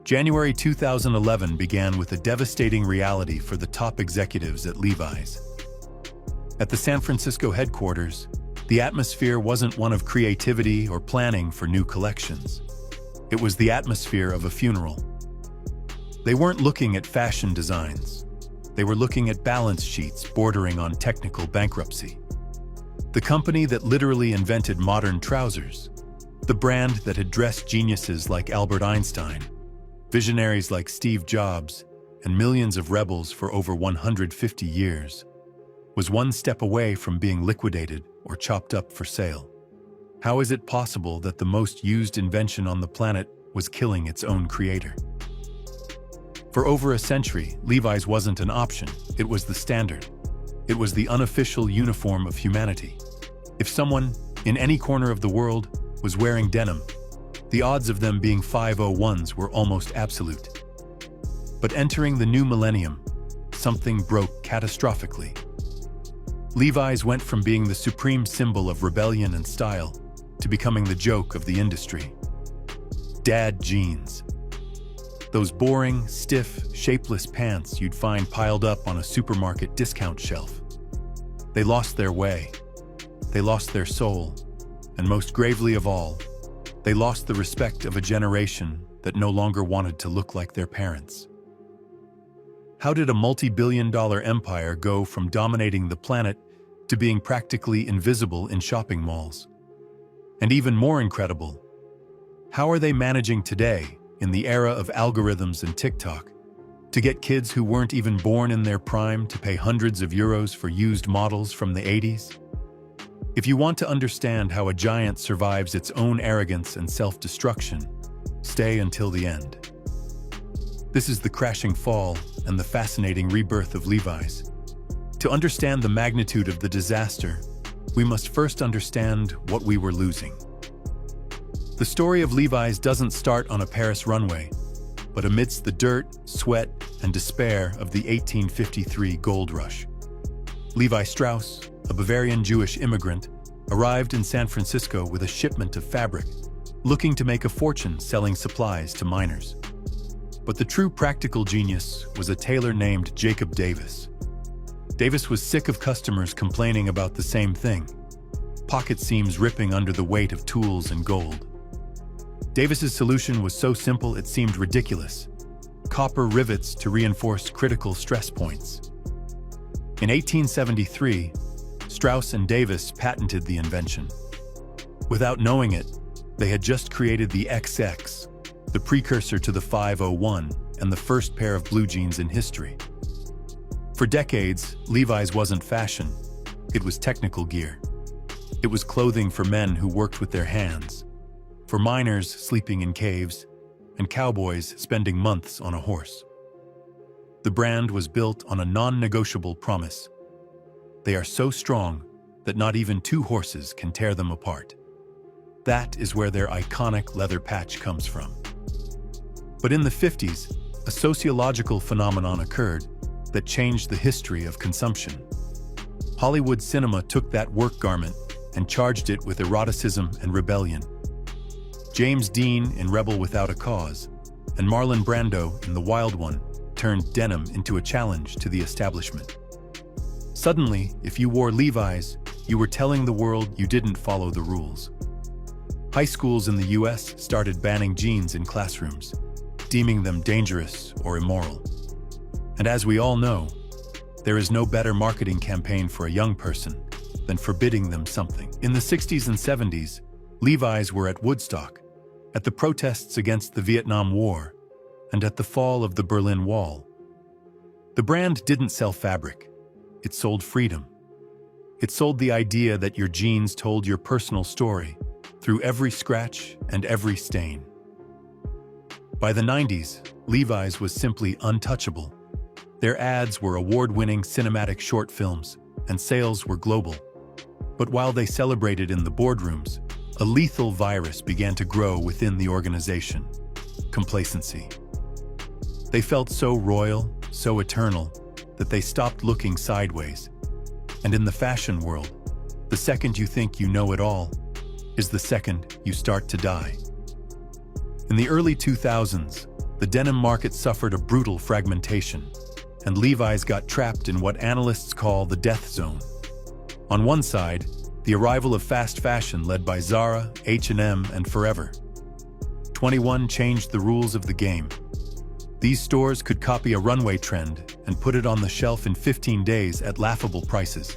January 2011 began with a devastating reality for the top executives at Levi's. At the San Francisco headquarters, the atmosphere wasn't one of creativity or planning for new collections. It was the atmosphere of a funeral. They weren't looking at fashion designs. They were looking at balance sheets bordering on technical bankruptcy. The company that literally invented modern trousers, the brand that had dressed geniuses like Albert Einstein, visionaries like Steve Jobs, and millions of rebels for over 150 years, was one step away from being liquidated or chopped up for sale. How is it possible that the most used invention on the planet was killing its own creator? For over a century, Levi's wasn't an option, it was the standard. It was the unofficial uniform of humanity. If someone, in any corner of the world, was wearing denim, the odds of them being 501s were almost absolute. But entering the new millennium, something broke catastrophically. Levi's went from being the supreme symbol of rebellion and style to becoming the joke of the industry. Dad jeans. Those boring, stiff, shapeless pants you'd find piled up on a supermarket discount shelf. They lost their way. They lost their soul. And most gravely of all, they lost the respect of a generation that no longer wanted to look like their parents. How did a multi-billion-dollar empire go from dominating the planet to being practically invisible in shopping malls? And even more incredible, how are they managing today, in the era of algorithms and TikTok, to get kids who weren't even born in their prime to pay hundreds of euros for used models from the 80s? If you want to understand how a giant survives its own arrogance and self-destruction, stay until the end. This is the crashing fall and the fascinating rebirth of Levi's. To understand the magnitude of the disaster, we must first understand what we were losing. The story of Levi's doesn't start on a Paris runway, but amidst the dirt, sweat, and despair of the 1853 gold rush. Levi Strauss, a Bavarian Jewish immigrant, arrived in San Francisco with a shipment of fabric, looking to make a fortune selling supplies to miners. But the true practical genius was a tailor named Jacob Davis. Davis was sick of customers complaining about the same thing: pocket seams ripping under the weight of tools and gold. Davis's solution was so simple it seemed ridiculous: copper rivets to reinforce critical stress points. In 1873, Strauss and Davis patented the invention. Without knowing it, they had just created the XX, the precursor to the 501 and the first pair of blue jeans in history. For decades, Levi's wasn't fashion, it was technical gear. It was clothing for men who worked with their hands, for miners sleeping in caves, and cowboys spending months on a horse. The brand was built on a non-negotiable promise: they are so strong that not even two horses can tear them apart. That is where their iconic leather patch comes from. But in the 50s, a sociological phenomenon occurred that changed the history of consumption. Hollywood cinema took that work garment and charged it with eroticism and rebellion. James Dean in Rebel Without a Cause, and Marlon Brando in The Wild One, turned denim into a challenge to the establishment. Suddenly, if you wore Levi's, you were telling the world you didn't follow the rules. High schools in the US started banning jeans in classrooms, deeming them dangerous or immoral. And as we all know, there is no better marketing campaign for a young person than forbidding them something. In the 60s and 70s, Levi's were at Woodstock, at the protests against the Vietnam War, and at the fall of the Berlin Wall. The brand didn't sell fabric, it sold freedom. It sold the idea that your jeans told your personal story through every scratch and every stain. By the 90s, Levi's was simply untouchable. Their ads were award-winning cinematic short films, and sales were global. But while they celebrated in the boardrooms, a lethal virus began to grow within the organization: complacency. They felt so royal, so eternal, that they stopped looking sideways. And in the fashion world, the second you think you know it all is the second you start to die. In the early 2000s, the denim market suffered a brutal fragmentation, and Levi's got trapped in what analysts call the death zone. On one side, the arrival of fast fashion led by Zara, H&M, and Forever 21 changed the rules of the game. These stores could copy a runway trend and put it on the shelf in 15 days at laughable prices.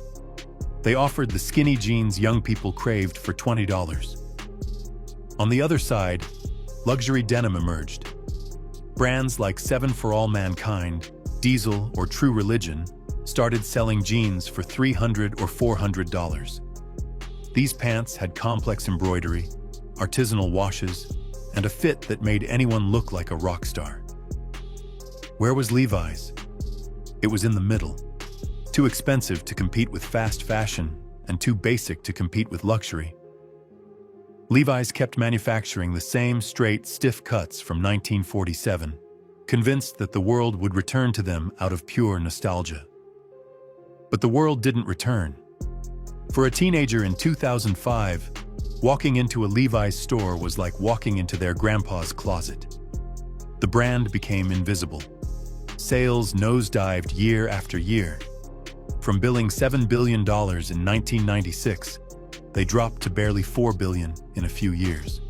They offered the skinny jeans young people craved for $20. On the other side, luxury denim emerged. Brands like 7 for All Mankind, Diesel, or True Religion started selling jeans for $300 or $400. These pants had complex embroidery, artisanal washes, and a fit that made anyone look like a rock star. Where was Levi's? It was in the middle. Too expensive to compete with fast fashion and too basic to compete with luxury. Levi's kept manufacturing the same straight, stiff cuts from 1947, convinced that the world would return to them out of pure nostalgia. But the world didn't return. For a teenager in 2005, walking into a Levi's store was like walking into their grandpa's closet. The brand became invisible. Sales nosedived year after year. From billing $7 billion in 1996, they dropped to barely $4 billion in a few years.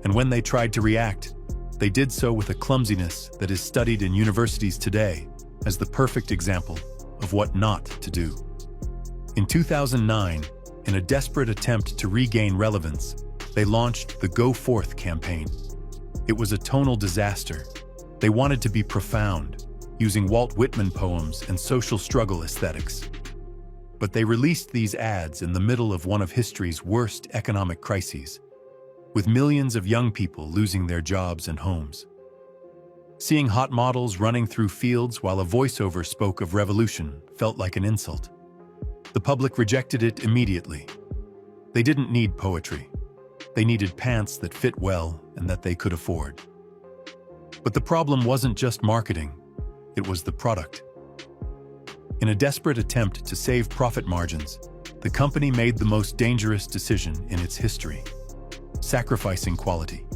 And when they tried to react, they did so with a clumsiness that is studied in universities today as the perfect example of what not to do. In 2009, in a desperate attempt to regain relevance, they launched the Go Forth campaign. It was a tonal disaster. They wanted to be profound, using Walt Whitman poems and social struggle aesthetics. But they released these ads in the middle of one of history's worst economic crises, with millions of young people losing their jobs and homes. Seeing hot models running through fields while a voiceover spoke of revolution felt like an insult. The public rejected it immediately. They didn't need poetry. They needed pants that fit well and that they could afford. But the problem wasn't just marketing, it was the product. In a desperate attempt to save profit margins, the company made the most dangerous decision in its history: sacrificing quality.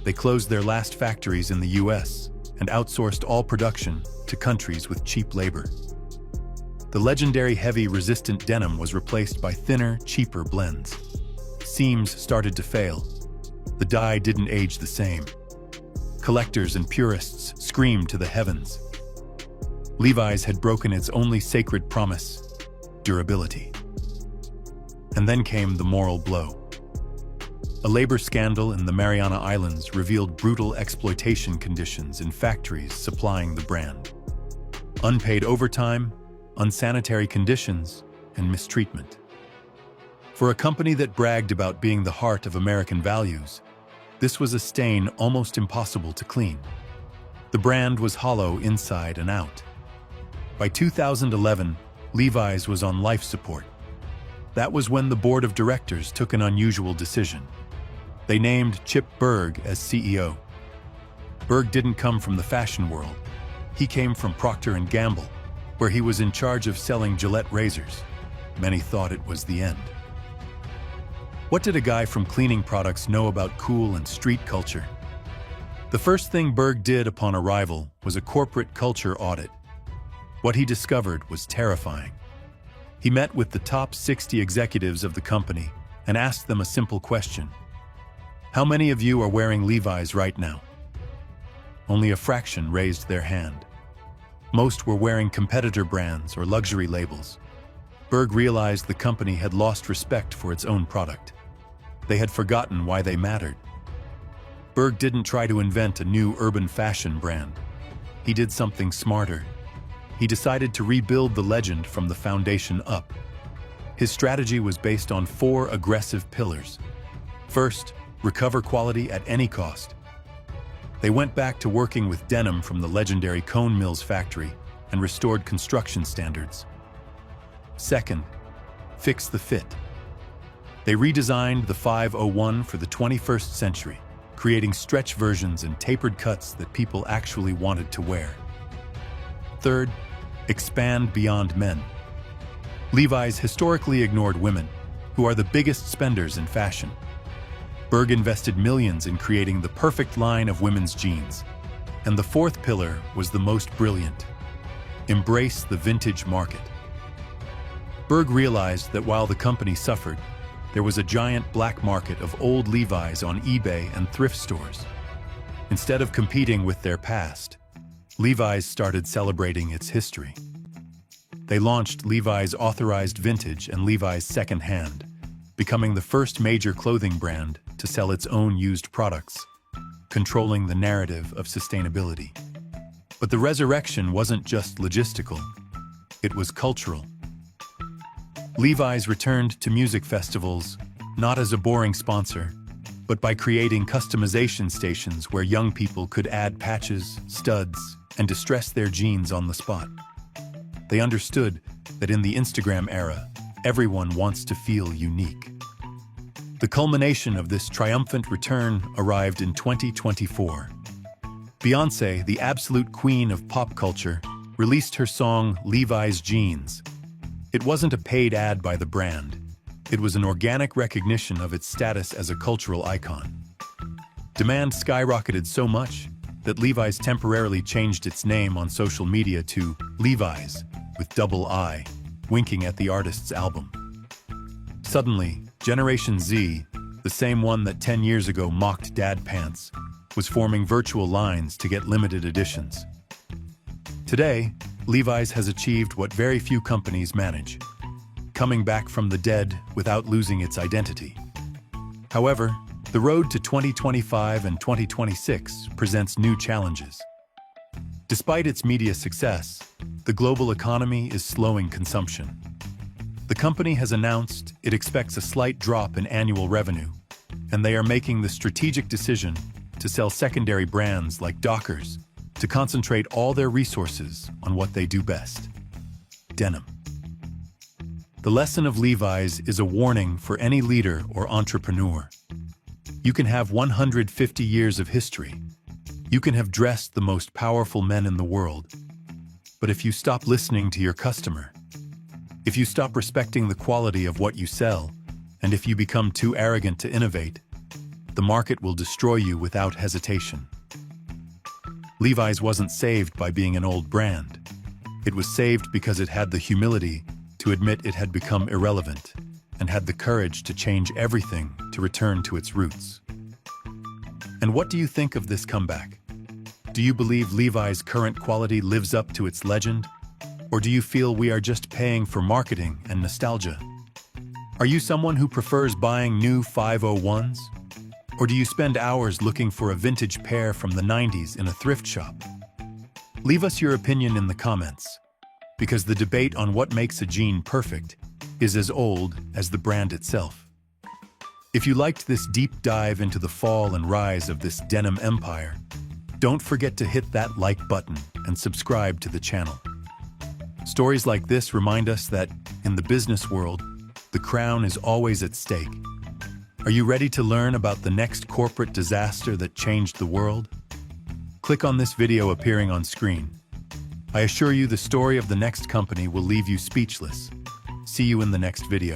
They closed their last factories in the US and outsourced all production to countries with cheap labor. The legendary heavy, resistant denim was replaced by thinner, cheaper blends. Seams started to fail. The dye didn't age the same. Collectors and purists screamed to the heavens. Levi's had broken its only sacred promise: durability. And then came the moral blow. A labor scandal in the Mariana Islands revealed brutal exploitation conditions in factories supplying the brand. Unpaid overtime, unsanitary conditions, and mistreatment. For a company that bragged about being the heart of American values, this was a stain almost impossible to clean. The brand was hollow inside and out. By 2011, Levi's was on life support. That was when the board of directors took an unusual decision. They named Chip Bergh as CEO. Bergh didn't come from the fashion world. He came from Procter & Gamble, where he was in charge of selling Gillette razors. Many thought it was the end. What did a guy from cleaning products know about cool and street culture? The first thing Bergh did upon arrival was a corporate culture audit. What he discovered was terrifying. He met with the top 60 executives of the company and asked them a simple question: how many of you are wearing Levi's right now? Only a fraction raised their hand. Most were wearing competitor brands or luxury labels. Bergh realized the company had lost respect for its own product. They had forgotten why they mattered. Bergh didn't try to invent a new urban fashion brand. He did something smarter. He decided to rebuild the legend from the foundation up. His strategy was based on 4 aggressive pillars. First, recover quality at any cost. They went back to working with denim from the legendary Cone Mills factory and restored construction standards. Second, fix the fit. They redesigned the 501 for the 21st century, creating stretch versions and tapered cuts that people actually wanted to wear. Third, expand beyond men. Levi's historically ignored women, who are the biggest spenders in fashion. Bergh invested millions in creating the perfect line of women's jeans, And the fourth pillar was the most brilliant: embrace the vintage market. Bergh realized that while the company suffered, there was a giant black market of old Levi's on eBay and thrift stores. Instead of competing with their past, Levi's started celebrating its history. They launched Levi's Authorized Vintage and Levi's Second Hand, becoming the first major clothing brand to sell its own used products, controlling the narrative of sustainability. But the resurrection wasn't just logistical, it was cultural. Levi's returned to music festivals, not as a boring sponsor, but by creating customization stations where young people could add patches, studs, and distress their jeans on the spot. They understood that in the Instagram era, everyone wants to feel unique. The culmination of this triumphant return arrived in 2024. Beyoncé, the absolute queen of pop culture, released her song Levi's Jeans. It wasn't a paid ad by the brand. It was an organic recognition of its status as a cultural icon. Demand skyrocketed so much that Levi's temporarily changed its name on social media to Levi's, with double I, winking at the artist's album. Suddenly, Generation Z, the same one that 10 years ago mocked dad pants, was forming virtual lines to get limited editions. Today, Levi's has achieved what very few companies manage: coming back from the dead without losing its identity. However, the road to 2025 and 2026 presents new challenges. Despite its media success, the global economy is slowing consumption. The company has announced it expects a slight drop in annual revenue, and they are making the strategic decision to sell secondary brands like Dockers to concentrate all their resources on what they do best: denim. The lesson of Levi's is a warning for any leader or entrepreneur. You can have 150 years of history. You can have dressed the most powerful men in the world. But if you stop listening to your customer, if you stop respecting the quality of what you sell, and if you become too arrogant to innovate, the market will destroy you without hesitation. Levi's wasn't saved by being an old brand. It was saved because it had the humility to admit it had become irrelevant and had the courage to change everything to return to its roots. And what do you think of this comeback? Do you believe Levi's current quality lives up to its legend? Or do you feel we are just paying for marketing and nostalgia? Are you someone who prefers buying new 501s? Or do you spend hours looking for a vintage pair from the 90s in a thrift shop? Leave us your opinion in the comments, because the debate on what makes a jean perfect is as old as the brand itself. If you liked this deep dive into the fall and rise of this denim empire, don't forget to hit that like button and subscribe to the channel. Stories like this remind us that, in the business world, the crown is always at stake. Are you ready to learn about the next corporate disaster that changed the world? Click on this video appearing on screen. I assure you the story of the next company will leave you speechless. See you in the next video.